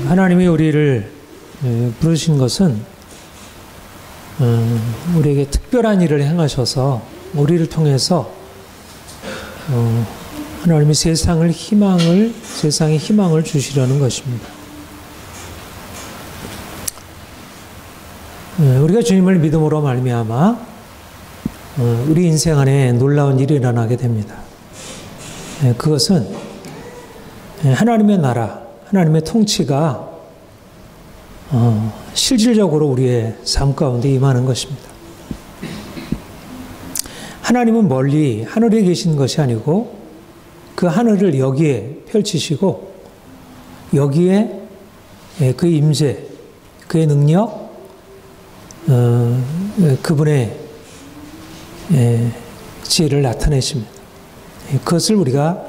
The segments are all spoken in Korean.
하나님이 우리를 부르신 것은 우리에게 특별한 일을 행하셔서 우리를 통해서 하나님이 세상에 희망을 주시려는 것입니다. 우리가 주님을 믿음으로 말미암아 우리 인생 안에 놀라운 일이 일어나게 됩니다. 그것은 하나님의 나라, 하나님의 통치가 실질적으로 우리의 삶 가운데 임하는 것입니다. 하나님은 멀리 하늘에 계신 것이 아니고 그 하늘을 여기에 펼치시고 여기에 그 임재, 그의 능력, 그분의 지혜를 나타내십니다. 그것을 우리가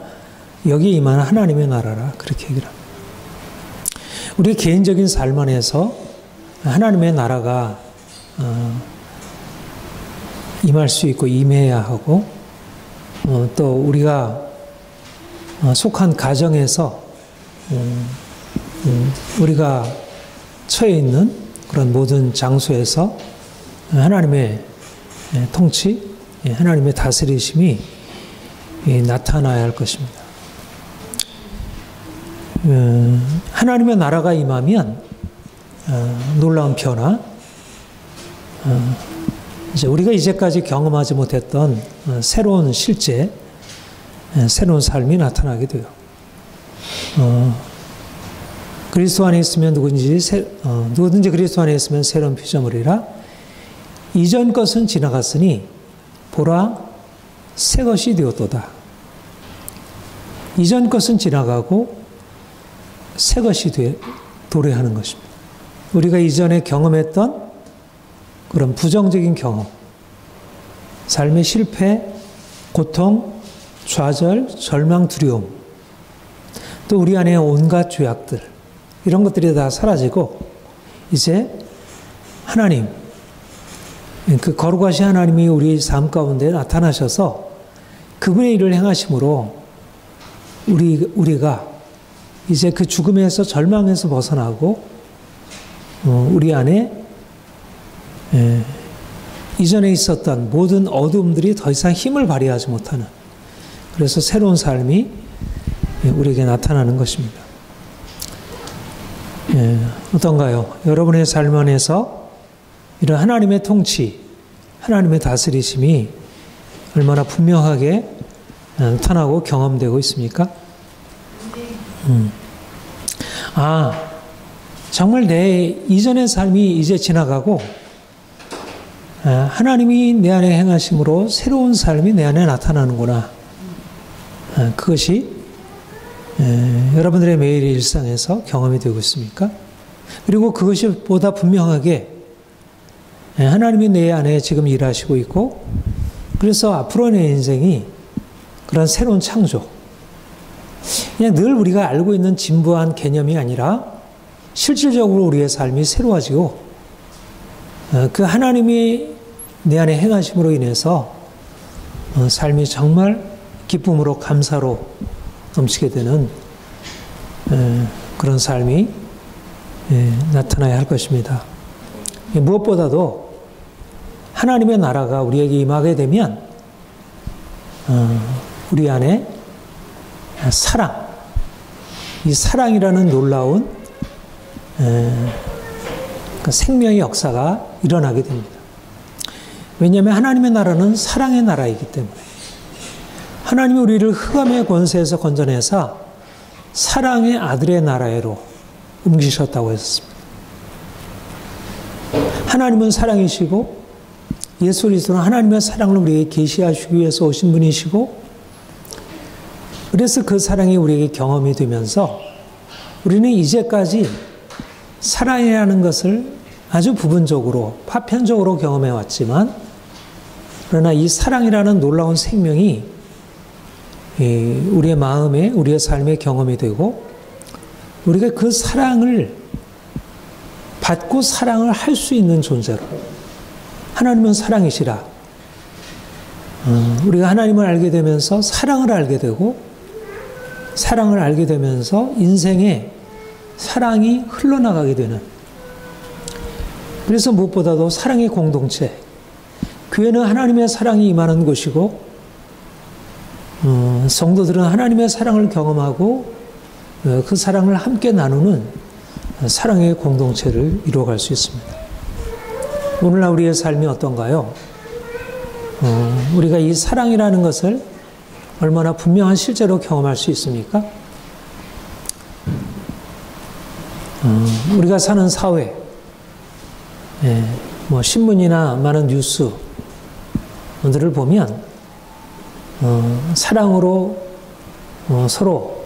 여기에 임하는 하나님의 나라라 그렇게 얘기를 합니다. 우리 개인적인 삶 안에서 하나님의 나라가 임할 수 있고 임해야 하고 또 우리가 속한 가정에서 우리가 처해 있는 그런 모든 장소에서 하나님의 통치, 하나님의 다스리심이 나타나야 할 것입니다. 하나님의 나라가 임하면 놀라운 변화, 이제 우리가 이제까지 경험하지 못했던 새로운 실제, 새로운 삶이 나타나게 돼요. 그리스도 안에 있으면 누구든지 그리스도 안에 있으면 새로운 피조물이라. 이전 것은 지나갔으니 보라 새 것이 되었도다. 이전 것은 지나가고 새 것이 도래하는 것입니다. 우리가 이전에 경험했던 그런 부정적인 경험, 삶의 실패, 고통, 좌절, 절망, 두려움, 또 우리 안에 온갖 죄악들, 이런 것들이 다 사라지고 이제 하나님, 그 거룩하신 하나님이 우리 삶 가운데 나타나셔서 그분의 일을 행하심으로 우리가 이제 그 죽음에서 절망에서 벗어나고 우리 안에 이전에 있었던 모든 어두움들이 더 이상 힘을 발휘하지 못하는, 그래서 새로운 삶이 우리에게 나타나는 것입니다. 어떤가요? 여러분의 삶 안에서 이런 하나님의 통치, 하나님의 다스리심이 얼마나 분명하게 나타나고 경험되고 있습니까? 정말 내 이전의 삶이 이제 지나가고 하나님이 내 안에 행하심으로 새로운 삶이 내 안에 나타나는구나. 그것이 여러분들의 매일의 일상에서 경험이 되고 있습니까? 그리고 그것이 보다 분명하게 하나님이 내 안에 지금 일하시고 있고, 그래서 앞으로 내 인생이 그런 새로운 창조, 그냥 늘 우리가 알고 있는 진부한 개념이 아니라 실질적으로 우리의 삶이 새로워지고 그 하나님이 내 안에 행하심으로 인해서 삶이 정말 기쁨으로 감사로 넘치게 되는 그런 삶이 나타나야 할 것입니다. 무엇보다도 하나님의 나라가 우리에게 임하게 되면 우리 안에 사랑, 이 사랑이라는 놀라운 그 생명의 역사가 일어나게 됩니다. 왜냐하면 하나님의 나라는 사랑의 나라이기 때문에 하나님이 우리를 흑암의 권세에서 건져내사 사랑의 아들의 나라로 옮기셨다고 했습니다. 하나님은 사랑이시고 예수 그리스도는 하나님의 사랑을 우리에게 계시하시기 위해서 오신 분이시고, 그래서 그 사랑이 우리에게 경험이 되면서 우리는 이제까지 사랑이라는 것을 아주 부분적으로, 파편적으로 경험해 왔지만, 그러나 이 사랑이라는 놀라운 생명이 우리의 마음에, 우리의 삶에 경험이 되고, 우리가 그 사랑을 받고 사랑을 할 수 있는 존재로, 하나님은 사랑이시라. 우리가 하나님을 알게 되면서 사랑을 알게 되고, 사랑을 알게 되면서 인생의 사랑이 흘러나가게 되는, 그래서 무엇보다도 사랑의 공동체, 교회는 하나님의 사랑이 임하는 곳이고 성도들은 하나님의 사랑을 경험하고 그 사랑을 함께 나누는 사랑의 공동체를 이루어갈 수 있습니다. 오늘날 우리의 삶이 어떤가요? 우리가 이 사랑이라는 것을 얼마나 분명한 실제로 경험할 수 있습니까? 우리가 사는 사회, 뭐 신문이나 많은 뉴스들을 보면 사랑으로 서로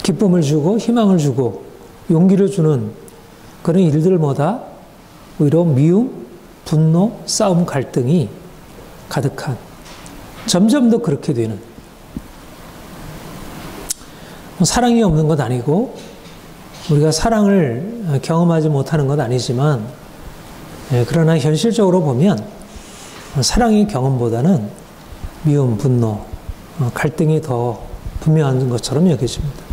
기쁨을 주고 희망을 주고 용기를 주는 그런 일들보다 오히려 미움, 분노, 싸움, 갈등이 가득한, 점점 더 그렇게 되는, 사랑이 없는 것 아니고 우리가 사랑을 경험하지 못하는 것 아니지만, 그러나 현실적으로 보면 사랑의 경험보다는 미움, 분노, 갈등이 더 분명한 것처럼 여겨집니다.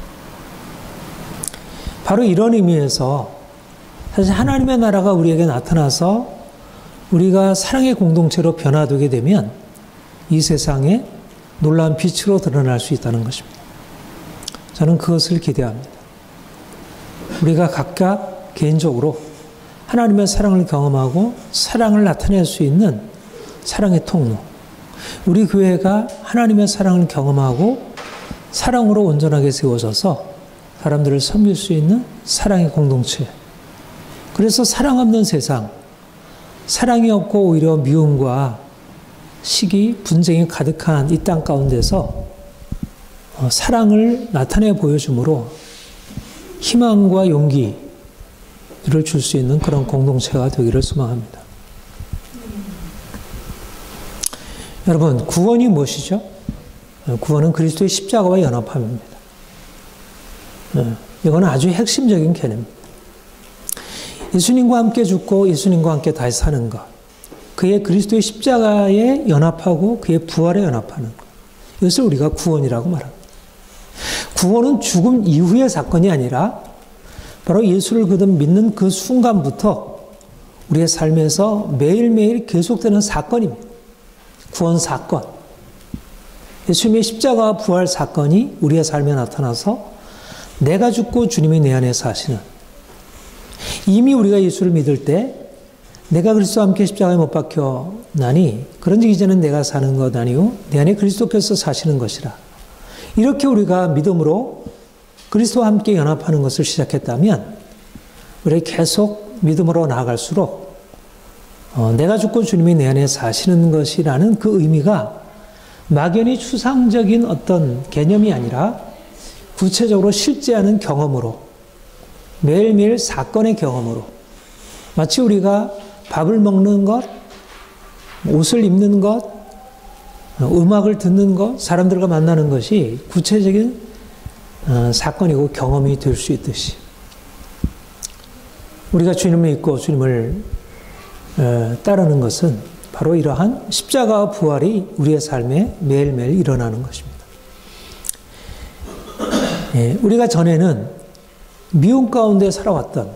바로 이런 의미에서 사실 하나님의 나라가 우리에게 나타나서 우리가 사랑의 공동체로 변화되게 되면 이 세상에 놀라운 빛으로 드러날 수 있다는 것입니다. 저는 그것을 기대합니다. 우리가 각각 개인적으로 하나님의 사랑을 경험하고 사랑을 나타낼 수 있는 사랑의 통로, 우리 교회가 하나님의 사랑을 경험하고 사랑으로 온전하게 세워져서 사람들을 섬길 수 있는 사랑의 공동체, 그래서 사랑 없는 세상, 사랑이 없고 오히려 미움과 시기, 분쟁이 가득한 이 땅 가운데서 사랑을 나타내 보여줌으로 희망과 용기를 줄 수 있는 그런 공동체가 되기를 소망합니다. 여러분, 구원이 무엇이죠? 구원은 그리스도의 십자가와 연합함입니다. 이거는 아주 핵심적인 개념입니다. 예수님과 함께 죽고 예수님과 함께 다시 사는 것, 그의 그리스도의 십자가에 연합하고 그의 부활에 연합하는 것, 이것을 우리가 구원이라고 말합니다. 구원은 죽음 이후의 사건이 아니라 바로 예수를 믿는 그 순간부터 우리의 삶에서 매일매일 계속되는 사건입니다. 구원 사건. 예수님의 십자가와 부활 사건이 우리의 삶에 나타나서 내가 죽고 주님이 내 안에 사시는, 이미 우리가 예수를 믿을 때 내가 그리스도와 함께 십자가에 못 박혀 나니 그런즉 이제는 내가 사는 것 아니요 내 안에 그리스도께서 사시는 것이라, 이렇게 우리가 믿음으로 그리스도와 함께 연합하는 것을 시작했다면 우리 계속 믿음으로 나아갈수록 내가 죽고 주님이 내 안에 사시는 것이라는 그 의미가 막연히 추상적인 어떤 개념이 아니라 구체적으로 실제하는 경험으로, 매일매일 사건의 경험으로, 마치 우리가 밥을 먹는 것, 옷을 입는 것, 음악을 듣는 것, 사람들과 만나는 것이 구체적인 사건이고 경험이 될 수 있듯이 우리가 주님을 믿고 주님을 따르는 것은 바로 이러한 십자가와 부활이 우리의 삶에 매일매일 일어나는 것입니다. 우리가 전에는 미움 가운데 살아왔던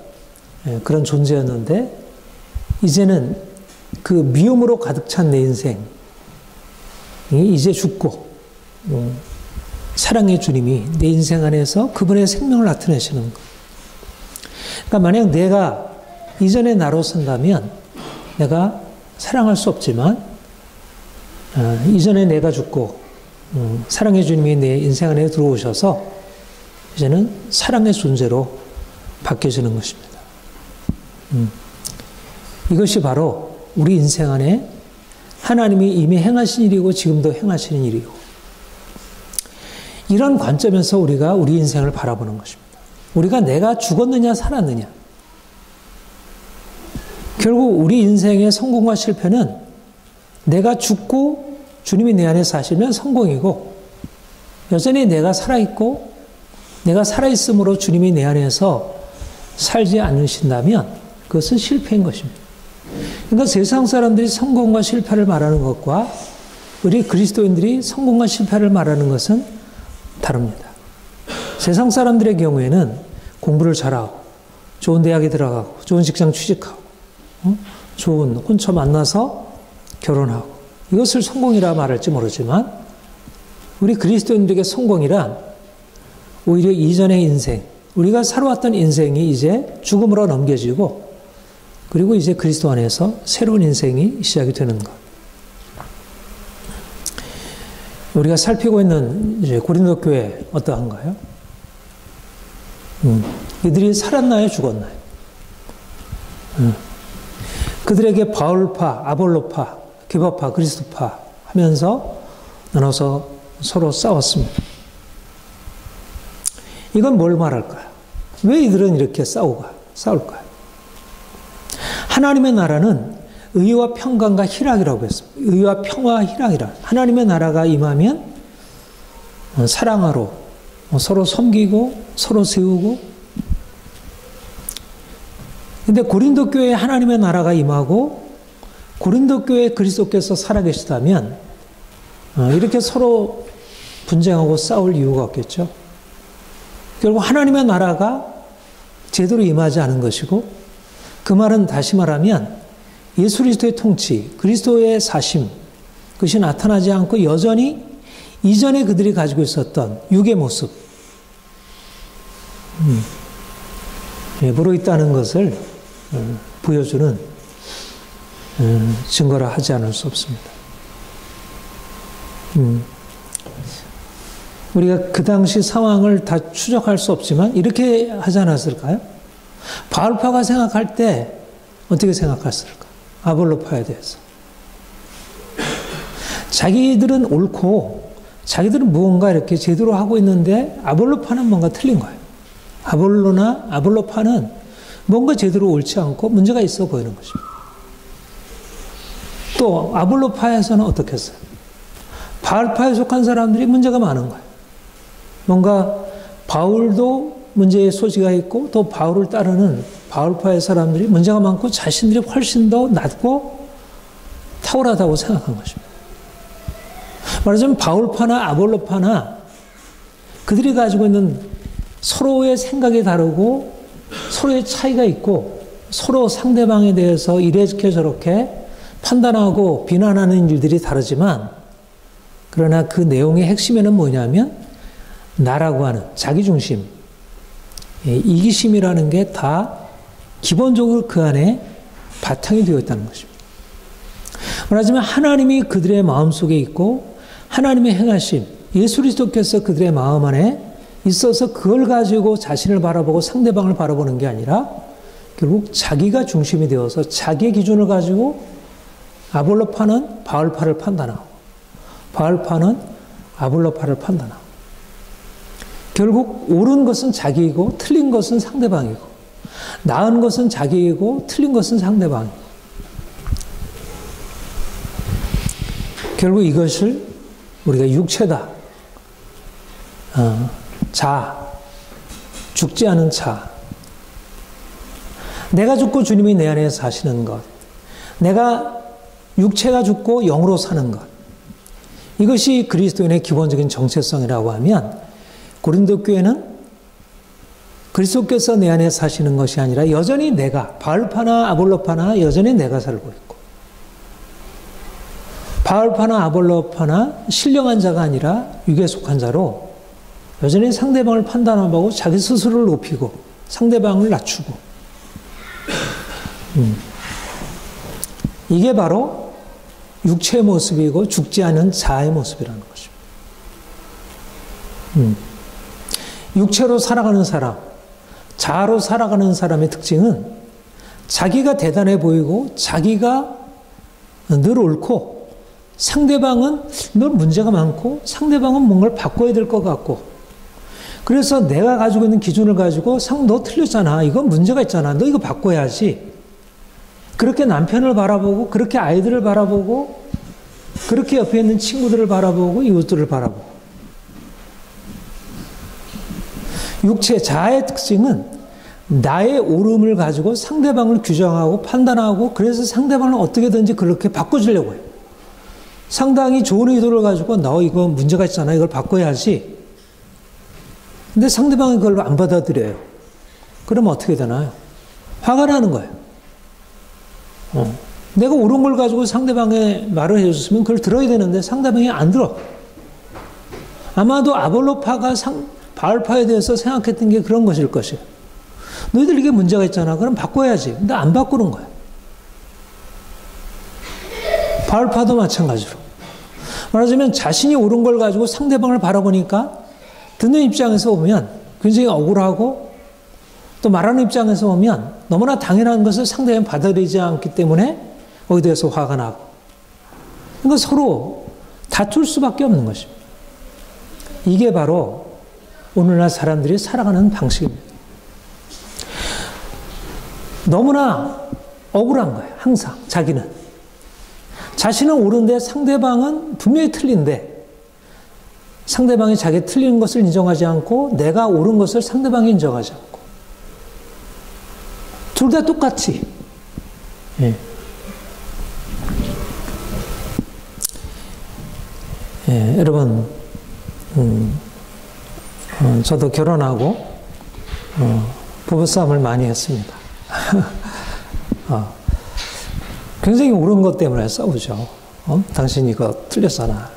그런 존재였는데 이제는 그 미움으로 가득 찬 내 인생이 이제 죽고 사랑의 주님이 내 인생 안에서 그분의 생명을 나타내시는 것. 그러니까 만약 내가 이전의 나로 산다면 내가 사랑할 수 없지만 이전에 내가 죽고 사랑의 주님이 내 인생 안에 들어오셔서 이제는 사랑의 존재로 바뀌어지는 것입니다. 이것이 바로 우리 인생 안에 하나님이 이미 행하신 일이고 지금도 행하시는 일이고, 이런 관점에서 우리가 우리 인생을 바라보는 것입니다. 우리가 내가 죽었느냐 살았느냐, 결국 우리 인생의 성공과 실패는 내가 죽고 주님이 내 안에 사시면 성공이고, 여전히 내가 살아있고 내가 살아있음으로 주님이 내 안에서 살지 않으신다면 그것은 실패인 것입니다. 그러니까 세상 사람들이 성공과 실패를 말하는 것과 우리 그리스도인들이 성공과 실패를 말하는 것은 다릅니다. 세상 사람들의 경우에는 공부를 잘하고 좋은 대학에 들어가고 좋은 직장 취직하고 좋은 혼처 만나서 결혼하고 이것을 성공이라 말할지 모르지만 우리 그리스도인들에게 성공이란 오히려 이전의 인생, 우리가 살아왔던 인생이 이제 죽음으로 넘겨지고 그리고 이제 그리스도 안에서 새로운 인생이 시작이 되는 것. 우리가 살피고 있는 이제 고린도 교회 어떠한가요? 이들이 살았나요? 죽었나요? 그들에게 바울파, 아볼로파, 게바파, 그리스도파 하면서 나눠서 서로 싸웠습니다. 이건 뭘 말할까요? 왜 이들은 이렇게 싸울까요? 하나님의 나라는 의와 평강과 희락이라고 했습니다. 의와 평화, 희락이라. 하나님의 나라가 임하면 사랑하러 서로 섬기고 서로 세우고. 근데 고린도 교회에 하나님의 나라가 임하고 고린도 교회에 그리스도께서 살아계시다면 이렇게 서로 분쟁하고 싸울 이유가 없겠죠. 결국 하나님의 나라가 제대로 임하지 않은 것이고 그 말은 다시 말하면 예수 그리스도의 통치, 그리스도의 사심 그것이 나타나지 않고 여전히 이전에 그들이 가지고 있었던 육의 모습 내버려 있다는 것을 보여주는 증거라 하지 않을 수 없습니다. 우리가 그 당시 상황을 다 추적할 수 없지만 이렇게 하지 않았을까요? 바울파가 생각할 때 어떻게 생각했을까? 아볼로파에 대해서. 자기들은 옳고 자기들은 무언가 이렇게 제대로 하고 있는데 아볼로파는 뭔가 틀린 거예요. 아볼로파는 뭔가 제대로 옳지 않고 문제가 있어 보이는 것입니다. 또 아볼로파에서는 어떻게 했어요? 바울파에 속한 사람들이 문제가 많은 거예요. 뭔가 바울도 문제의 소지가 있고 또 바울을 따르는 바울파의 사람들이 문제가 많고 자신들이 훨씬 더 낫고 탁월하다고 생각한 것입니다. 말하자면 바울파나 아볼로파나 그들이 가지고 있는 서로의 생각이 다르고 서로의 차이가 있고 서로 상대방에 대해서 이렇게 저렇게 판단하고 비난하는 일들이 다르지만 그러나 그 내용의 핵심에는 뭐냐면 나라고 하는 자기중심, 이기심이라는 게 다 기본적으로 그 안에 바탕이 되어 있다는 것입니다. 말하자면 하나님이 그들의 마음속에 있고 하나님의 행하심, 예수 그리스도께서 그들의 마음 안에 있어서 그걸 가지고 자신을 바라보고 상대방을 바라보는 게 아니라 결국 자기가 중심이 되어서 자기의 기준을 가지고 아볼로파는 바울파를 판단하고 바울파는 아볼로파를 판단하고 결국 옳은 것은 자기이고 틀린 것은 상대방이고 나은 것은 자기이고 틀린 것은 상대방이고 결국 이것을 우리가 육체다. 죽지 않은 자. 내가 죽고 주님이 내 안에 사시는 것. 내가 육체가 죽고 영으로 사는 것. 이것이 그리스도인의 기본적인 정체성이라고 하면 고린도 교회는 그리스도께서 내 안에 사시는 것이 아니라 여전히 내가 바울파나 아볼로파나 여전히 내가 살고 있고 바울파나 아볼로파나 신령한 자가 아니라 육에 속한 자로 여전히 상대방을 판단하고 자기 스스로를 높이고 상대방을 낮추고 이게 바로 육체의 모습이고 죽지 않은 자의 모습이라는 것입니다. 육체로 살아가는 사람, 자아로 살아가는 사람의 특징은 자기가 대단해 보이고 자기가 늘 옳고 상대방은 늘 문제가 많고 상대방은 뭔가를 바꿔야 될 것 같고 그래서 내가 가지고 있는 기준을 가지고 너 틀렸잖아. 이건 문제가 있잖아. 너 이거 바꿔야지. 그렇게 남편을 바라보고 그렇게 아이들을 바라보고 그렇게 옆에 있는 친구들을 바라보고 이웃들을 바라보고 육체 자아의 특징은 나의 옳음을 가지고 상대방을 규정하고 판단하고 그래서 상대방을 어떻게든지 그렇게 바꿔주려고 해요. 상당히 좋은 의도를 가지고 너 이거 문제가 있잖아. 이걸 바꿔야지. 근데 상대방이 그걸 안 받아들여요. 그러면 어떻게 되나요? 화가 나는 거예요. 내가 옳은 걸 가지고 상대방의 말을 해줬으면 그걸 들어야 되는데 상대방이 안 들어. 아마도 아볼로파가 바알파에 대해서 생각했던 게 그런 것일 것이에요. 너희들 이게 문제가 있잖아. 그럼 바꿔야지. 근데 안 바꾸는 거야. 바알파도 마찬가지로. 말하자면 자신이 옳은 걸 가지고 상대방을 바라보니까 듣는 입장에서 보면 굉장히 억울하고 또 말하는 입장에서 보면 너무나 당연한 것을 상대방이 받아들이지 않기 때문에 거기에 대해서 화가 나고. 그러니까 서로 다툴 수밖에 없는 것입니다. 이게 바로 오늘날 사람들이 살아가는 방식입니다. 너무나 억울한 거예요. 항상 자기는. 자신은 옳은데 상대방은 분명히 틀린데 상대방이 자기 틀린 것을 인정하지 않고 내가 옳은 것을 상대방이 인정하지 않고 둘 다 똑같이. 예. 예, 여러분 저도 결혼하고 부부싸움을 많이 했습니다. 굉장히 옳은 것 때문에 싸우죠. 당신 이거 틀렸잖아.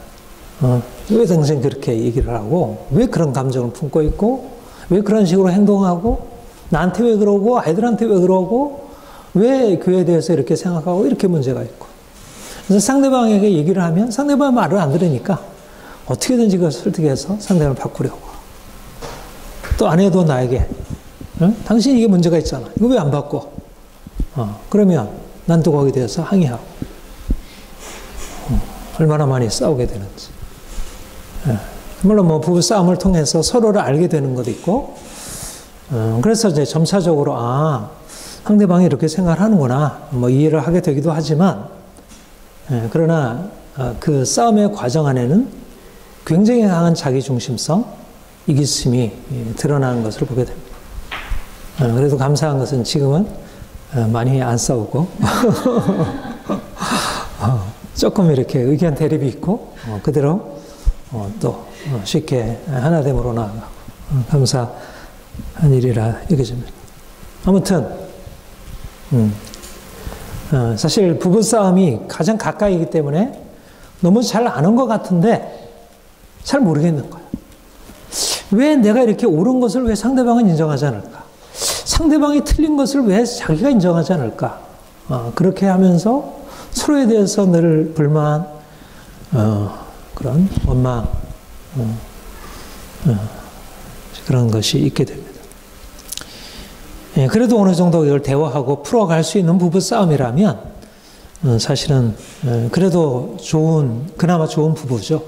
왜 당신 그렇게 얘기를 하고 왜 그런 감정을 품고 있고 왜 그런 식으로 행동하고 나한테 왜 그러고 아이들한테 왜 그러고 왜 교회에 대해서 이렇게 생각하고 이렇게 문제가 있고 그래서 상대방에게 얘기를 하면 상대방 말을 안 들으니까 어떻게든지 그걸 설득해서 상대방을 바꾸려고. 또 아내도 나에게 당신 이게 문제가 있잖아. 이거 왜 안 바꿔? 그러면 난 또 거기에 대해서 항의하고 얼마나 많이 싸우게 되는지. 물론 뭐 부부 싸움을 통해서 서로를 알게 되는 것도 있고 그래서 이제 점차적으로 상대방이 이렇게 생각하는구나 뭐 이해를 하게 되기도 하지만 그러나 그 싸움의 과정 안에는 굉장히 강한 자기중심성, 이기심이 드러나는 것을 보게 됩니다. 그래도 감사한 것은 지금은 많이 안 싸우고 조금 이렇게 의견 대립이 있고 그대로 또 쉽게 하나됨으로 나아가고 감사한 일이라 여겨집니다. 아무튼 사실 부부싸움이 가장 가까이기 때문에 너무 잘 아는 것 같은데 잘 모르겠는 거예요. 왜 내가 이렇게 옳은 것을 왜 상대방은 인정하지 않을까? 상대방이 틀린 것을 왜 자기가 인정하지 않을까? 그렇게 하면서 서로에 대해서 늘 불만, 그런 원망, 그런 것이 있게 됩니다. 예, 그래도 어느 정도 이걸 대화하고 풀어갈 수 있는 부부싸움이라면 사실은 그래도 그나마 좋은 부부죠.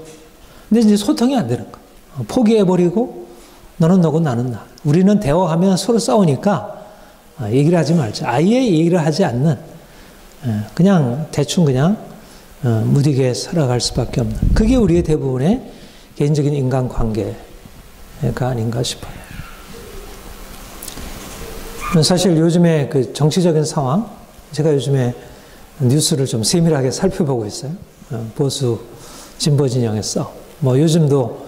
근데 이제 소통이 안 되는 거예요. 포기해버리고 너는 너고 나는 나. 우리는 대화하면 서로 싸우니까 얘기를 하지 말자. 아예 얘기를 하지 않는 그냥 대충 그냥 무디게 살아갈 수밖에 없는 그게 우리의 대부분의 개인적인 인간관계가 아닌가 싶어요. 사실 요즘에 그 정치적인 상황 제가 요즘에 뉴스를 좀 세밀하게 살펴보고 있어요. 보수 진보 진영에서 뭐 요즘도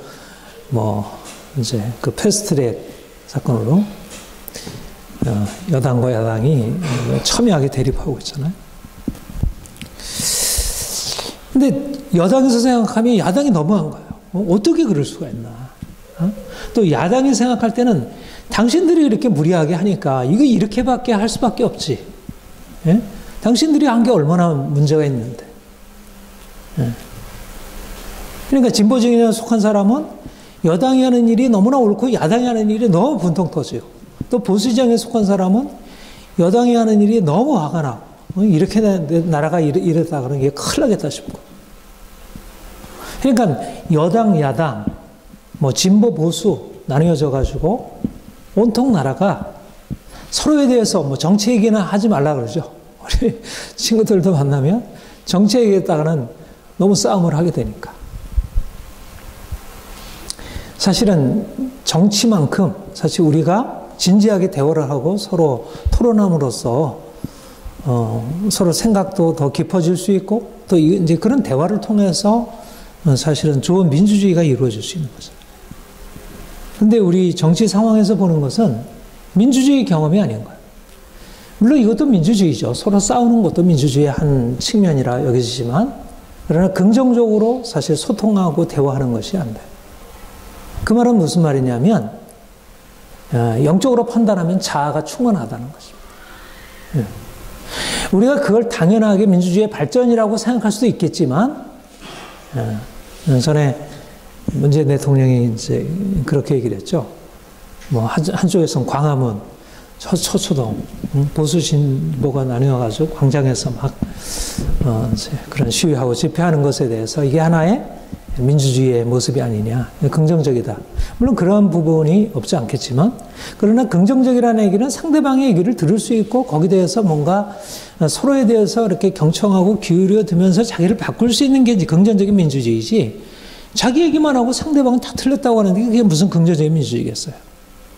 뭐 이제 그 패스트트랙 사건으로 여당과 야당이 첨예하게 대립하고 있잖아요. 근데 여당에서 생각하면 야당이 너무한 거예요. 어떻게 그럴 수가 있나. 또 야당이 생각할 때는 당신들이 이렇게 무리하게 하니까 이거 이렇게밖에 할 수밖에 없지. 예? 당신들이 한 게 얼마나 문제가 있는데. 예. 그러니까 진보 진영에 속한 사람은 여당이 하는 일이 너무나 옳고 야당이 하는 일이 너무 분통 터지고 또 보수 진영에 속한 사람은 여당이 하는 일이 너무 화가 나고 이렇게 나라가 이랬다 그러는 게 큰일 나겠다 싶고 그러니까 여당 야당 뭐 진보 보수 나뉘어져 가지고 온통 나라가 서로에 대해서 뭐 정치 얘기는 하지 말라 그러죠. 우리 친구들도 만나면 정치 얘기했다가는 너무 싸움을 하게 되니까. 사실은 정치만큼 사실 우리가 진지하게 대화를 하고 서로 토론함으로써 서로 생각도 더 깊어질 수 있고 또 이제 그런 대화를 통해서 사실은 좋은 민주주의가 이루어질 수 있는 거죠. 근데 우리 정치 상황에서 보는 것은 민주주의 경험이 아닌 거예요. 물론 이것도 민주주의죠. 서로 싸우는 것도 민주주의의 한 측면이라 여겨지지만, 그러나 긍정적으로 사실 소통하고 대화하는 것이 안 돼요. 그 말은 무슨 말이냐면, 영적으로 판단하면 자아가 충만하다는 것입니다. 우리가 그걸 당연하게 민주주의의 발전이라고 생각할 수도 있겠지만, 전에 문재인 대통령이 이제 그렇게 얘기를 했죠. 뭐 한쪽에서는 광화문, 서초동, 보수 진보가 나뉘어가지고 광장에서 막 이제 그런 시위하고 집회하는 것에 대해서 이게 하나의 민주주의의 모습이 아니냐, 긍정적이다. 물론 그러한 부분이 없지 않겠지만, 그러나 긍정적이라는 얘기는 상대방의 얘기를 들을 수 있고 거기에 대해서 뭔가 서로에 대해서 이렇게 경청하고 기울여 두면서 자기를 바꿀 수 있는 게 이제 긍정적인 민주주의지, 자기 얘기만 하고 상대방은 다 틀렸다고 하는데 그게 무슨 긍정적인 민주주의겠어요?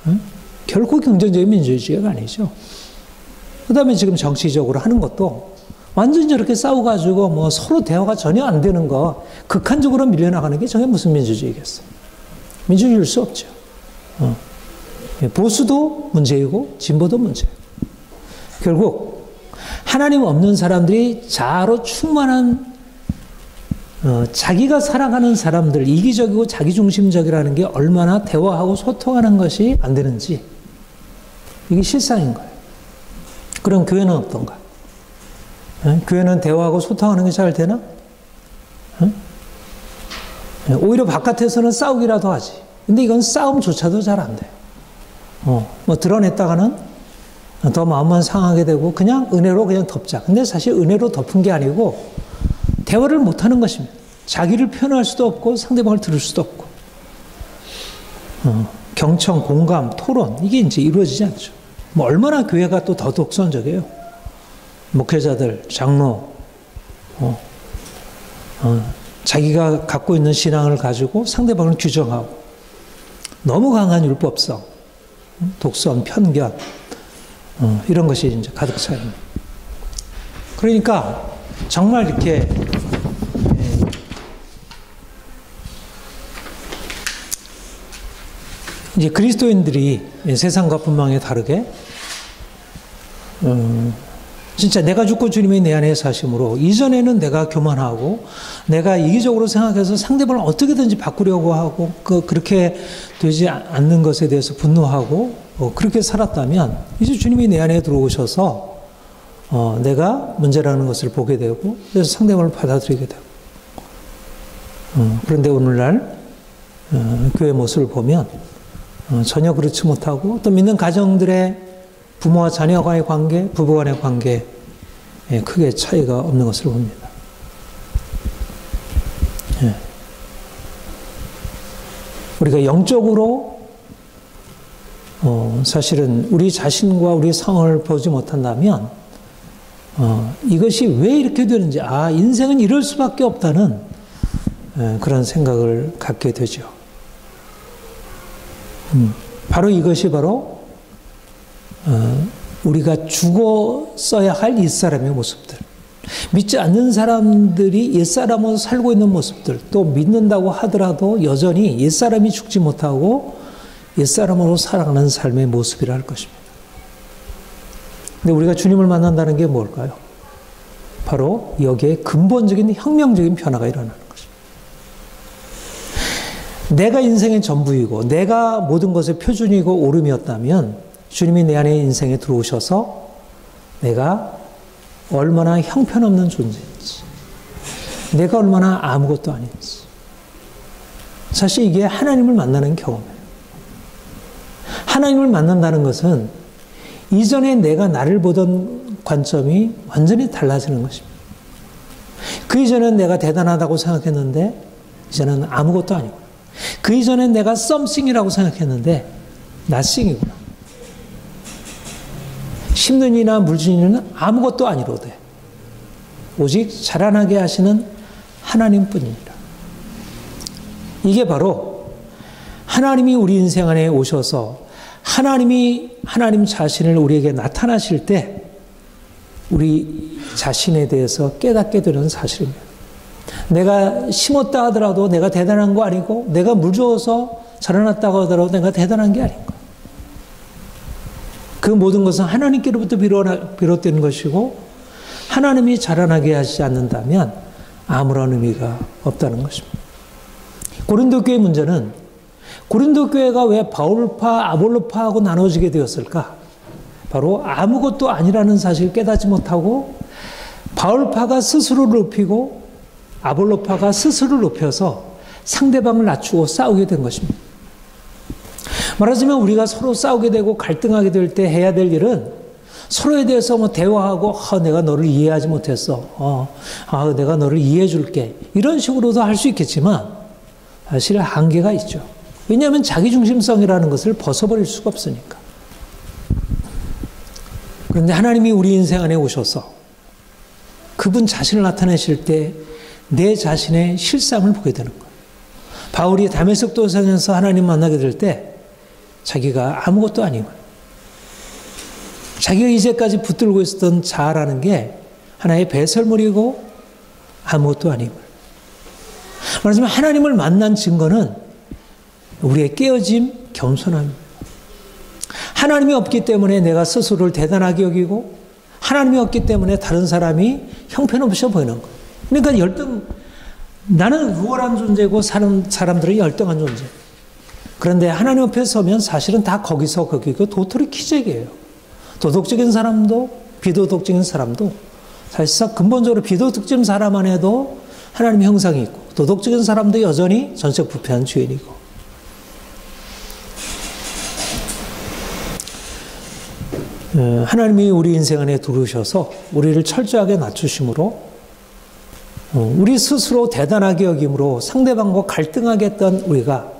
응? 결코 긍정적인 민주주의가 아니죠. 그 다음에 지금 정치적으로 하는 것도 완전히 저렇게 싸워가지고 뭐 서로 대화가 전혀 안 되는 거 극한적으로 밀려나가는 게 저게 무슨 민주주의겠어요? 민주주의일 수 없죠. 보수도 문제이고 진보도 문제예요. 결국 하나님 없는 사람들이 자아로 충만한 자기가 살아가는 사람들, 이기적이고 자기중심적이라는 게 얼마나 대화하고 소통하는 것이 안 되는지, 이게 실상인 거예요. 그럼 교회는 어떤가? 교회는 대화하고 소통하는 게 잘 되나? 오히려 바깥에서는 싸우기라도 하지. 근데 이건 싸움조차도 잘 안 돼요. 뭐 드러냈다가는 더 마음만 상하게 되고 그냥 은혜로 그냥 덮자. 근데 사실 은혜로 덮은 게 아니고 대화를 못하는 것입니다. 자기를 표현할 수도 없고 상대방을 들을 수도 없고, 경청, 공감, 토론, 이게 이제 이루어지지 않죠. 뭐 얼마나 교회가 또 더 독선적이에요. 목회자들, 장로, 자기가 갖고 있는 신앙을 가지고 상대방을 규정하고, 너무 강한 율법성, 독선, 편견, 이런 것이 이제 가득 차 있는. 그러니까 정말 이렇게 이제 그리스도인들이 세상과 분명히 다르게 진짜 내가 죽고 주님이 내 안에 사심으로, 이전에는 내가 교만하고 내가 이기적으로 생각해서 상대방을 어떻게든지 바꾸려고 하고 그렇게 되지 않는 것에 대해서 분노하고 그렇게 살았다면, 이제 주님이 내 안에 들어오셔서 내가 문제라는 것을 보게 되고 그래서 상대방을 받아들이게 되고, 그런데 오늘날 교회 모습을 보면 전혀 그렇지 못하고, 또 믿는 가정들의 부모와 자녀 간의 관계, 부부 간의 관계에 크게 차이가 없는 것을 봅니다. 우리가 영적으로 사실은 우리 자신과 우리 상황을 보지 못한다면 이것이 왜 이렇게 되는지, 인생은 이럴 수밖에 없다는 그런 생각을 갖게 되죠. 바로 이것이 바로 우리가 죽었어야 할 옛사람의 모습들, 믿지 않는 사람들이 옛사람으로 살고 있는 모습들, 또 믿는다고 하더라도 여전히 옛사람이 죽지 못하고 옛사람으로 살아가는 삶의 모습이라 할 것입니다. 근데 우리가 주님을 만난다는 게 뭘까요? 바로 여기에 근본적인 혁명적인 변화가 일어나는 것입니다. 내가 인생의 전부이고 내가 모든 것의 표준이고 오름이었다면 주님이 내 안에 인생에 들어오셔서 내가 얼마나 형편없는 존재인지, 내가 얼마나 아무것도 아닌지, 사실 이게 하나님을 만나는 경험이에요. 하나님을 만난다는 것은 이전에 내가 나를 보던 관점이 완전히 달라지는 것입니다. 그 이전엔 내가 대단하다고 생각했는데 이제는 아무것도 아니고, 그 이전엔 내가 썸씽이라고 생각했는데 낫싱이구나. 심는 이나 물주니는 아무것도 아니로되 오직 자라나게 하시는 하나님뿐이니라. 이게 바로 하나님이 우리 인생 안에 오셔서 하나님 자신을 우리에게 나타나실 때 우리 자신에 대해서 깨닫게 되는 사실입니다. 내가 심었다 하더라도 내가 대단한 거 아니고, 내가 물 주어서 자라났다고 하더라도 내가 대단한 게 아닌 거. 그 모든 것은 하나님께로부터 비롯된 것이고 하나님이 자라나게 하지 않는다면 아무런 의미가 없다는 것입니다. 고린도 교회 문제는 고린도 교회가 왜 바울파, 아볼로파하고 나눠지게 되었을까? 바로 아무것도 아니라는 사실을 깨닫지 못하고 바울파가 스스로를 높이고 아볼로파가 스스로를 높여서 상대방을 낮추고 싸우게 된 것입니다. 말하자면 우리가 서로 싸우게 되고 갈등하게 될 때 해야 될 일은 서로에 대해서 뭐 대화하고 내가 너를 이해하지 못했어. 내가 너를 이해해 줄게. 이런 식으로도 할 수 있겠지만 사실 한계가 있죠. 왜냐하면 자기중심성이라는 것을 벗어버릴 수가 없으니까. 그런데 하나님이 우리 인생 안에 오셔서 그분 자신을 나타내실 때 내 자신의 실상을 보게 되는 거예요. 바울이 다메섹 도상에서 하나님 만나게 될 때 자기가 아무것도 아니고 자기가 이제까지 붙들고 있었던 자아라는 게 하나의 배설물이고 아무것도 아니고 말하자면 하나님을 만난 증거는 우리의 깨어짐, 겸손함입니다. 하나님이 없기 때문에 내가 스스로를 대단하게 여기고 하나님이 없기 때문에 다른 사람이 형편없어 보이는 거예요. 그러니까 나는 우월한 존재고 사람들은 열등한 존재. 그런데 하나님 앞에 서면 사실은 다 거기서 거기고 도토리 키재기예요. 도덕적인 사람도 비도덕적인 사람도 사실상 근본적으로 비도덕적인 사람 안에도 하나님의 형상이 있고 도덕적인 사람도 여전히 전적 부패한 죄인이고 하나님이 우리 인생 안에 들어오셔서 우리를 철저하게 낮추심으로 우리 스스로 대단하게 여김으로 상대방과 갈등하게 했던 우리가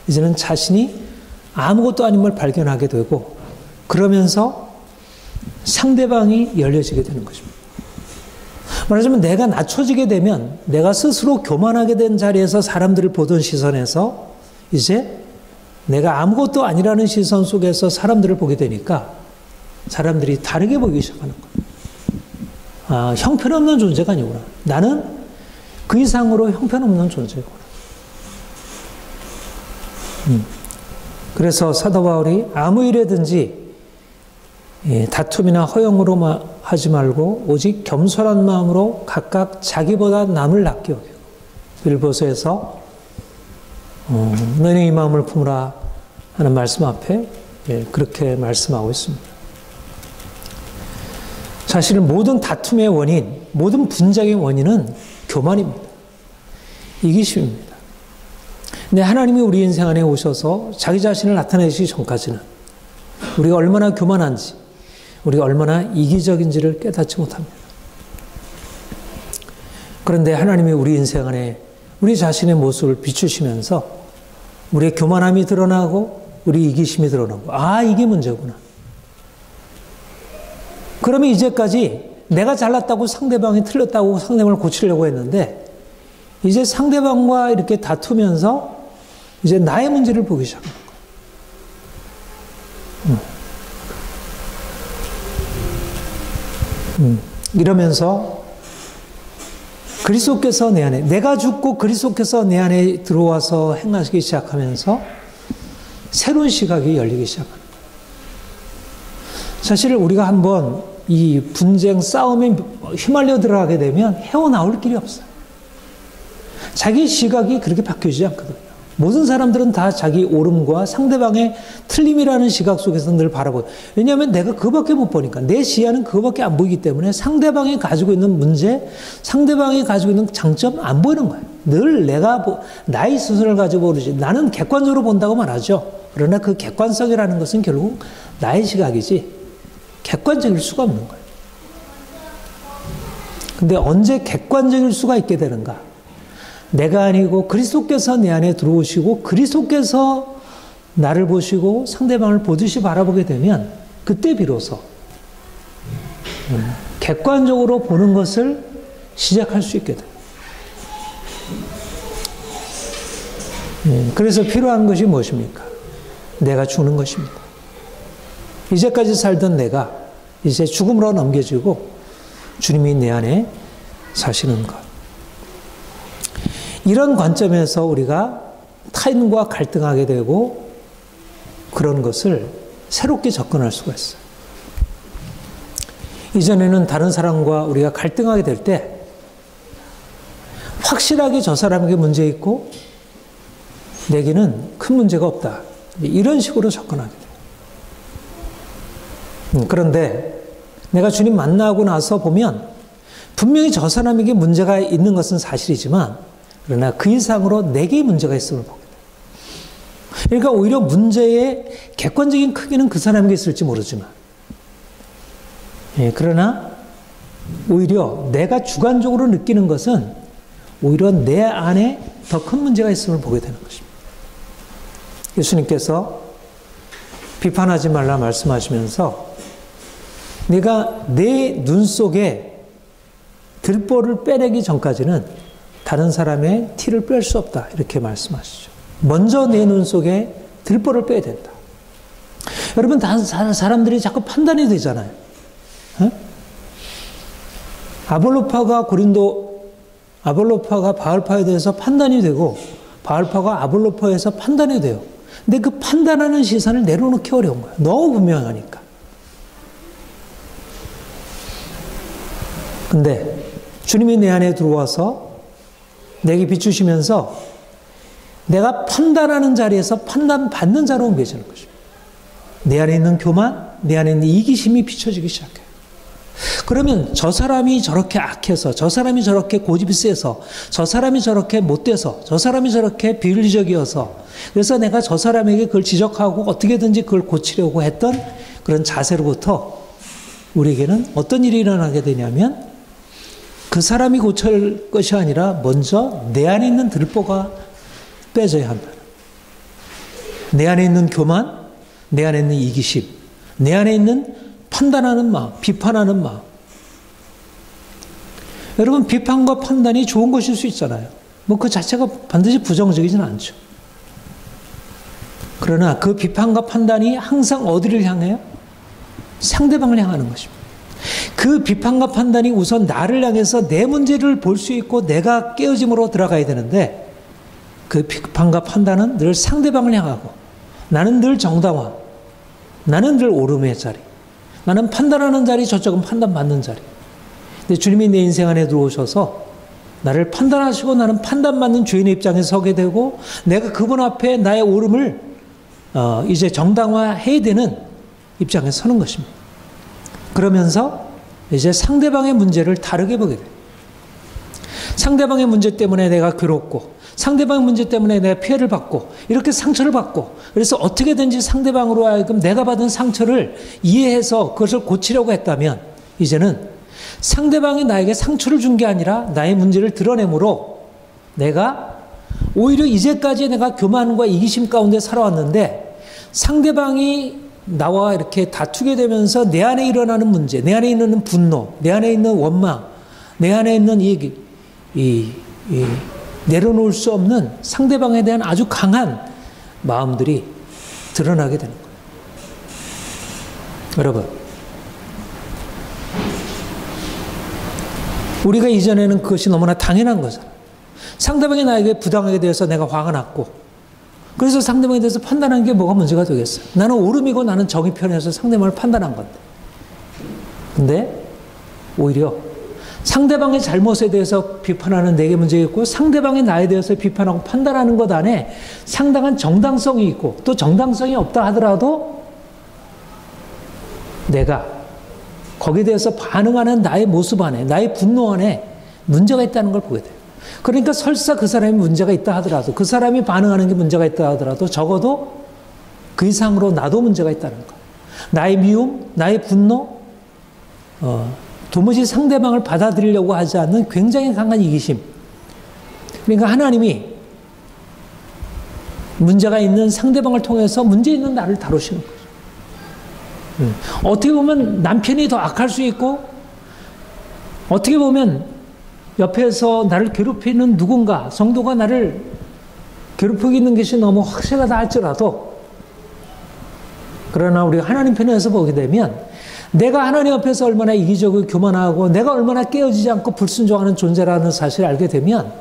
이제는 자신이 아무것도 아님을 발견하게 되고 그러면서 상대방이 열려지게 되는 것입니다. 말하자면 내가 낮춰지게 되면 내가 스스로 교만하게 된 자리에서 사람들을 보던 시선에서 이제 내가 아무것도 아니라는 시선 속에서 사람들을 보게 되니까 사람들이 다르게 보기 시작하는 거예요. 형편없는 존재가 아니구나. 나는 그 이상으로 형편없는 존재구나. 그래서 사도 바울이 아무 일에든지 다툼이나 허영으로 하지 말고 오직 겸손한 마음으로 각각 자기보다 남을 낫게 여기고 빌보서에서 너는 이 마음을 품으라 하는 말씀 앞에 그렇게 말씀하고 있습니다. 사실은 모든 다툼의 원인, 모든 분쟁의 원인은 교만입니다. 이기심입니다. 근데 하나님이 우리 인생 안에 오셔서 자기 자신을 나타내시기 전까지는 우리가 얼마나 교만한지, 우리가 얼마나 이기적인지를 깨닫지 못합니다. 그런데 하나님이 우리 인생 안에 우리 자신의 모습을 비추시면서 우리의 교만함이 드러나고 우리 이기심이 드러나고 이게 문제구나. 그러면 이제까지 내가 잘났다고 상대방이 틀렸다고 상대방을 고치려고 했는데 이제 상대방과 이렇게 다투면서 이제 나의 문제를 보기 시작하는 거예요. 이러면서 그리스도께서 내 안에, 내가 죽고 그리스도께서 내 안에 들어와서 행하시기 시작하면서 새로운 시각이 열리기 시작하는 거예요. 사실 우리가 한번 이 분쟁, 싸움에 휘말려 들어가게 되면 헤어나올 길이 없어요. 자기 시각이 그렇게 바뀌지 않거든요. 모든 사람들은 다 자기 옳음과 상대방의 틀림이라는 시각 속에서 늘 바라보고, 왜냐하면 내가 그거밖에 못 보니까, 내 시야는 그거밖에 안 보이기 때문에 상대방이 가지고 있는 문제, 상대방이 가지고 있는 장점 안 보이는 거예요. 늘 나의 스스로를 가지고 모르지. 나는 객관적으로 본다고 말하죠. 그러나 그 객관성이라는 것은 결국 나의 시각이지 객관적일 수가 없는 거예요. 근데 언제 객관적일 수가 있게 되는가? 내가 아니고 그리스도께서 내 안에 들어오시고 그리스도께서 나를 보시고 상대방을 보듯이 바라보게 되면 그때 비로소 객관적으로 보는 것을 시작할 수 있게 돼요. 그래서 필요한 것이 무엇입니까? 내가 죽는 것입니다. 이제까지 살던 내가 이제 죽음으로 넘겨지고 주님이 내 안에 사시는 것. 이런 관점에서 우리가 타인과 갈등하게 되고 그런 것을 새롭게 접근할 수가 있어요. 이전에는 다른 사람과 우리가 갈등하게 될 때 확실하게 저 사람에게 문제 있고 내게는 큰 문제가 없다. 이런 식으로 접근하게 돼요. 그런데 내가 주님 만나고 나서 보면 분명히 저 사람에게 문제가 있는 것은 사실이지만 그러나 그 이상으로 내게 문제가 있음을 보게 돼요. 그러니까 오히려 문제의 객관적인 크기는 그 사람에게 있을지 모르지만 그러나 오히려 내가 주관적으로 느끼는 것은 오히려 내 안에 더 큰 문제가 있음을 보게 되는 것입니다. 예수님께서 비판하지 말라 말씀하시면서 내가 내 눈 속에 들보를 빼내기 전까지는 다른 사람의 티를 뺄 수 없다. 이렇게 말씀하시죠. 먼저 내 눈 속에 들보를 빼야 된다. 여러분, 다른 사람들이 자꾸 판단이 되잖아요. 아볼로파가 바알파에 대해서 판단이 되고 바알파가 아볼로파에서 판단이 돼요. 근데 그 판단하는 시선을 내려놓기 어려운 거예요. 너무 분명하니까. 근데 주님이 내 안에 들어와서 내게 비추시면서 내가 판단하는 자리에서 판단받는 자로 옮겨지는 것입니다. 내 안에 있는 교만, 내 안에 있는 이기심이 비춰지기 시작해요. 그러면 저 사람이 저렇게 악해서, 저 사람이 저렇게 고집이 세서, 저 사람이 저렇게 못돼서, 저 사람이 저렇게 비윤리적이어서, 그래서 내가 저 사람에게 그걸 지적하고 어떻게든지 그걸 고치려고 했던 그런 자세로부터 우리에게는 어떤 일이 일어나게 되냐면 그 사람이 고칠 것이 아니라 먼저 내 안에 있는 들보가 빼져야 한다. 내 안에 있는 교만, 내 안에 있는 이기심, 내 안에 있는 판단하는 마음, 비판하는 마음. 여러분, 비판과 판단이 좋은 것일 수 있잖아요. 그 자체가 반드시 부정적이지는 않죠. 그러나 그 비판과 판단이 항상 어디를 향해요? 상대방을 향하는 것입니다. 그 비판과 판단이 우선 나를 향해서 내 문제를 볼 수 있고 내가 깨어짐으로 들어가야 되는데 그 비판과 판단은 늘 상대방을 향하고 나는 늘 정당화, 나는 늘 오름의 자리, 나는 판단하는 자리, 저쪽은 판단받는 자리. 근데 주님이 내 인생 안에 들어오셔서 나를 판단하시고 나는 판단받는 주인의 입장에 서게 되고 내가 그분 앞에 나의 오름을 이제 정당화해야 되는 입장에 서는 것입니다. 그러면서 이제 상대방의 문제를 다르게 보게 돼요. 상대방의 문제 때문에 내가 괴롭고 상대방의 문제 때문에 내가 피해를 받고 이렇게 상처를 받고 그래서 어떻게든지 상대방으로 하여금 내가 받은 상처를 이해해서 그것을 고치려고 했다면 이제는 상대방이 나에게 상처를 준 게 아니라 나의 문제를 드러내므로 내가 오히려 이제까지 내가 교만과 이기심 가운데 살아왔는데 상대방이 나와 이렇게 다투게 되면서 내 안에 일어나는 문제, 내 안에 있는 분노, 내 안에 있는 원망, 내 안에 있는 내려놓을 수 없는 상대방에 대한 아주 강한 마음들이 드러나게 되는 거예요. 여러분, 우리가 이전에는 그것이 너무나 당연한 거잖아요. 상대방이 나에게 부당하게 되어서 내가 화가 났고 그래서 상대방에 대해서 판단하는 게 뭐가 문제가 되겠어요? 나는 오름이고 나는 정의 편에서 상대방을 판단한 건데. 근데 오히려 상대방의 잘못에 대해서 비판하는 내게 문제가 있고 상대방이 나에 대해서 비판하고 판단하는 것 안에 상당한 정당성이 있고 또 정당성이 없다 하더라도 내가 거기에 대해서 반응하는 나의 모습 안에 나의 분노 안에 문제가 있다는 걸 보게 돼요. 그러니까 설사 그 사람이 문제가 있다 하더라도 그 사람이 반응하는 게 문제가 있다 하더라도 적어도 그 이상으로 나도 문제가 있다는 거. 나의 미움, 나의 분노, 도무지 상대방을 받아들이려고 하지 않는 굉장히 강한 이기심. 그러니까 하나님이 문제가 있는 상대방을 통해서 문제 있는 나를 다루시는 거죠. 어떻게 보면 남편이 더 악할 수 있고 어떻게 보면 옆에서 나를 괴롭히는 누군가, 성도가 나를 괴롭히고 있는 것이 너무 확실하다 할지라도 그러나 우리가 하나님 편에서 보게 되면 내가 하나님 앞에서 얼마나 이기적이고 교만하고 내가 얼마나 깨어지지 않고 불순종하는 존재라는 사실을 알게 되면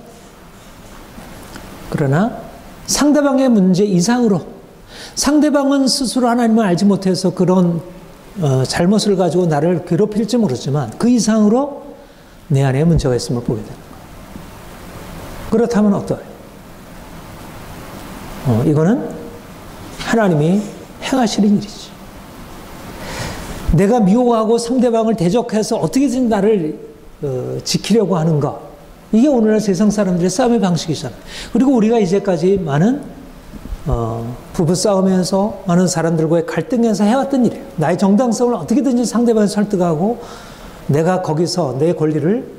그러나 상대방의 문제 이상으로 상대방은 스스로 하나님을 알지 못해서 그런 잘못을 가지고 나를 괴롭힐지 모르지만 그 이상으로 내 안에 문제가 있음을 보게 되는 거예요. 그렇다면 어떠해요? 이거는 하나님이 행하시는 일이지. 내가 미워하고 상대방을 대적해서 어떻게든 나를 지키려고 하는 것, 이게 오늘날 세상 사람들의 싸움의 방식이잖아요. 그리고 우리가 이제까지 많은 부부 싸움에서 많은 사람들과의 갈등에서 해왔던 일이에요. 나의 정당성을 어떻게든지 상대방을 설득하고 내가 거기서 내 권리를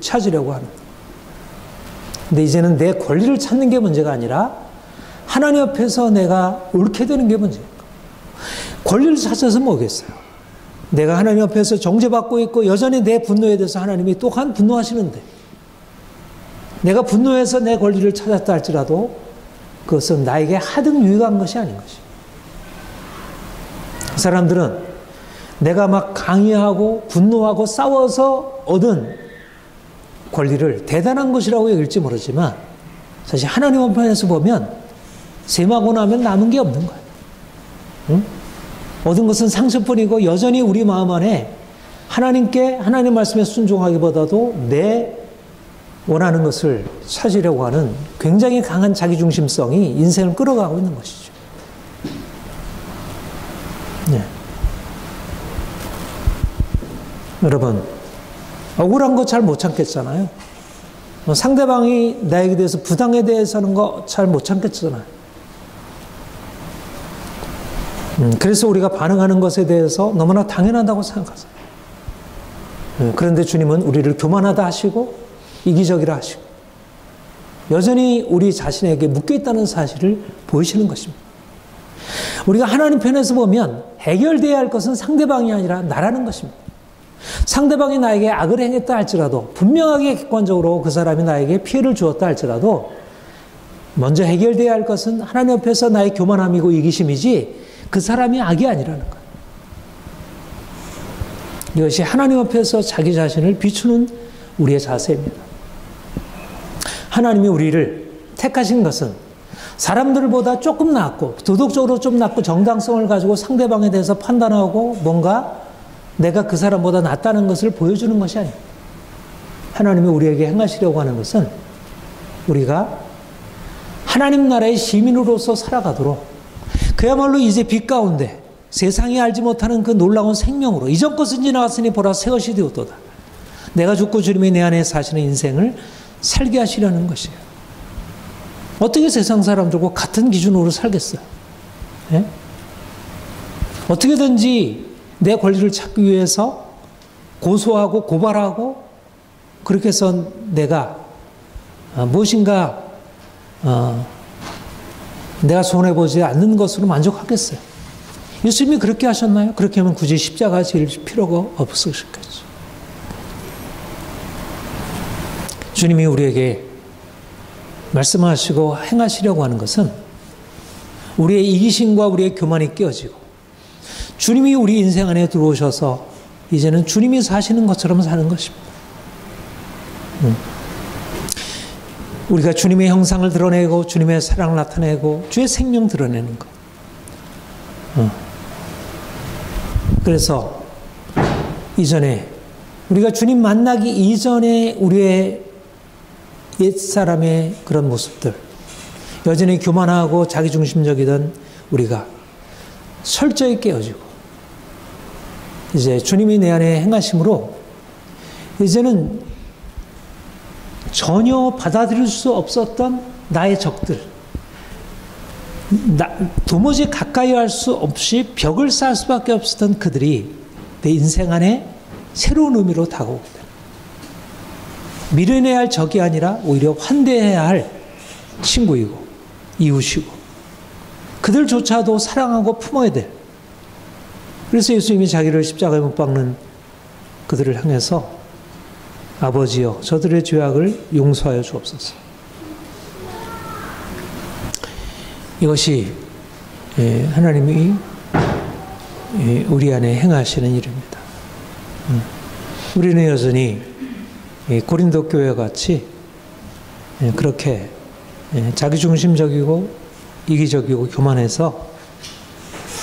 찾으려고 하는. 근데 이제는 내 권리를 찾는 게 문제가 아니라 하나님 앞에서 내가 옳게 되는 게 문제예요. 권리를 찾아서 뭐겠어요? 내가 하나님 앞에서 정죄받고 있고 여전히 내 분노에 대해서 하나님이 또한 분노하시는데 내가 분노해서 내 권리를 찾았다 할지라도 그것은 나에게 하등 유익한 것이 아닌 것이에요. 그 사람들은 내가 막 강의하고 분노하고 싸워서 얻은 권리를 대단한 것이라고 여길지 모르지만 사실 하나님 앞에서 보면 셈하고 나면 남은 게 없는 거예요. 응? 얻은 것은 상처뿐이고 여전히 우리 마음 안에 하나님께 하나님 말씀에 순종하기보다도 내 원하는 것을 찾으려고 하는 굉장히 강한 자기중심성이 인생을 끌어가고 있는 것이죠. 네. 여러분, 억울한 거 잘 못 참겠잖아요. 상대방이 나에게 대해서 부당에 대해서는 거 잘 못 참겠잖아요. 그래서 우리가 반응하는 것에 대해서 너무나 당연하다고 생각하세요. 그런데 주님은 우리를 교만하다 하시고 이기적이라 하시고 여전히 우리 자신에게 묶여있다는 사실을 보이시는 것입니다. 우리가 하나님 편에서 보면 해결돼야 할 것은 상대방이 아니라 나라는 것입니다. 상대방이 나에게 악을 행했다 할지라도 분명하게 객관적으로 그 사람이 나에게 피해를 주었다 할지라도 먼저 해결돼야 할 것은 하나님 앞에서 나의 교만함이고 이기심이지 그 사람이 악이 아니라는 거예요. 이것이 하나님 앞에서 자기 자신을 비추는 우리의 자세입니다. 하나님이 우리를 택하신 것은 사람들보다 조금 낫고 도덕적으로 좀 낫고 정당성을 가지고 상대방에 대해서 판단하고 뭔가 내가 그 사람보다 낫다는 것을 보여주는 것이 아니에요. 하나님이 우리에게 행하시려고 하는 것은 우리가 하나님 나라의 시민으로서 살아가도록 그야말로 이제 빛 가운데 세상이 알지 못하는 그 놀라운 생명으로 이전 것은 지나갔으니 보라 새 것이 되었도다. 내가 죽고 주님이 내 안에 사시는 인생을 살게 하시려는 것이에요. 어떻게 세상 사람들과 같은 기준으로 살겠어요? 예? 어떻게든지 내 권리를 찾기 위해서 고소하고 고발하고 그렇게 해서 내가 무엇인가 내가 손해보지 않는 것으로 만족하겠어요? 예수님이 그렇게 하셨나요? 그렇게 하면 굳이 십자가 질 필요가 없으셨겠죠. 주님이 우리에게 말씀하시고 행하시려고 하는 것은 우리의 이기심과 우리의 교만이 깨어지고 주님이 우리 인생 안에 들어오셔서 이제는 주님이 사시는 것처럼 사는 것입니다. 우리가 주님의 형상을 드러내고 주님의 사랑을 나타내고 주의 생명 드러내는 것. 그래서 이전에 우리가 주님 만나기 이전에 우리의 옛사람의 그런 모습들, 여전히 교만하고 자기중심적이던 우리가 철저히 깨어지고 이제 주님이 내 안에 행하심으로 이제는 전혀 받아들일 수 없었던 나의 적들, 도무지 가까이 할 수 없이 벽을 쌓을 수밖에 없었던 그들이 내 인생 안에 새로운 의미로 다가오게 됩니다. 밀어내야 할 적이 아니라 오히려 환대해야 할 친구이고 이웃이고 그들조차도 사랑하고 품어야 돼. 그래서 예수님이 자기를 십자가에 못 박는 그들을 향해서 아버지여 저들의 죄악을 용서하여 주옵소서. 이것이 하나님이 우리 안에 행하시는 일입니다. 우리는 여전히 고린도 교회 같이 그렇게 자기중심적이고 이기적이고 교만해서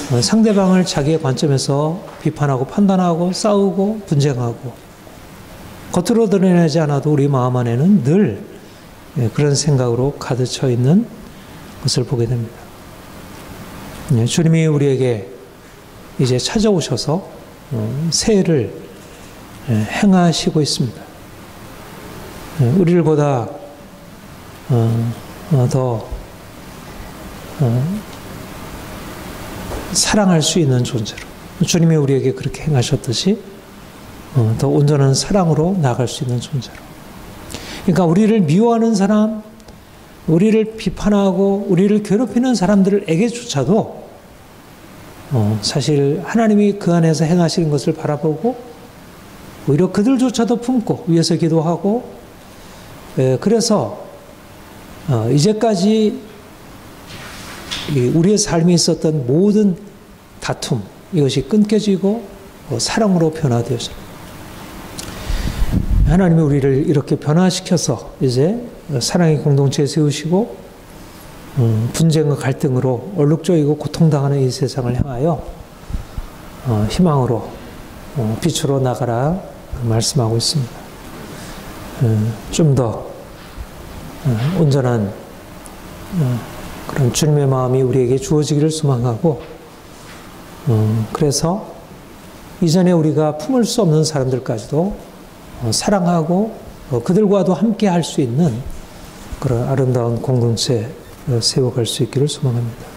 상대방을 자기의 관점에서 비판하고 판단하고 싸우고 분쟁하고 겉으로 드러내지 않아도 우리 마음 안에는 늘 그런 생각으로 가득 차 있는 것을 보게 됩니다. 주님이 우리에게 이제 찾아오셔서 새해를 행하시고 있습니다. 우리를 보다 더 사랑할 수 있는 존재로 주님이 우리에게 그렇게 행하셨듯이 더 온전한 사랑으로 나아갈 수 있는 존재로. 그러니까 우리를 미워하는 사람, 우리를 비판하고 우리를 괴롭히는 사람들에게조차도 사실 하나님이 그 안에서 행하시는 것을 바라보고 오히려 그들조차도 품고 위에서 기도하고 그래서 이제까지 우리의 삶에 있었던 모든 다툼 이것이 끊겨지고 사랑으로 변화되어집니다. 하나님이 우리를 이렇게 변화시켜서 이제 사랑의 공동체에 세우시고 분쟁과 갈등으로 얼룩져이고 고통당하는 이 세상을 향하여 희망으로 빛으로 나가라 말씀하고 있습니다. 좀 더 온전한 그런 주님의 마음이 우리에게 주어지기를 소망하고 그래서 이전에 우리가 품을 수 없는 사람들까지도 사랑하고 그들과도 함께 할 수 있는 그런 아름다운 공동체 세워갈 수 있기를 소망합니다.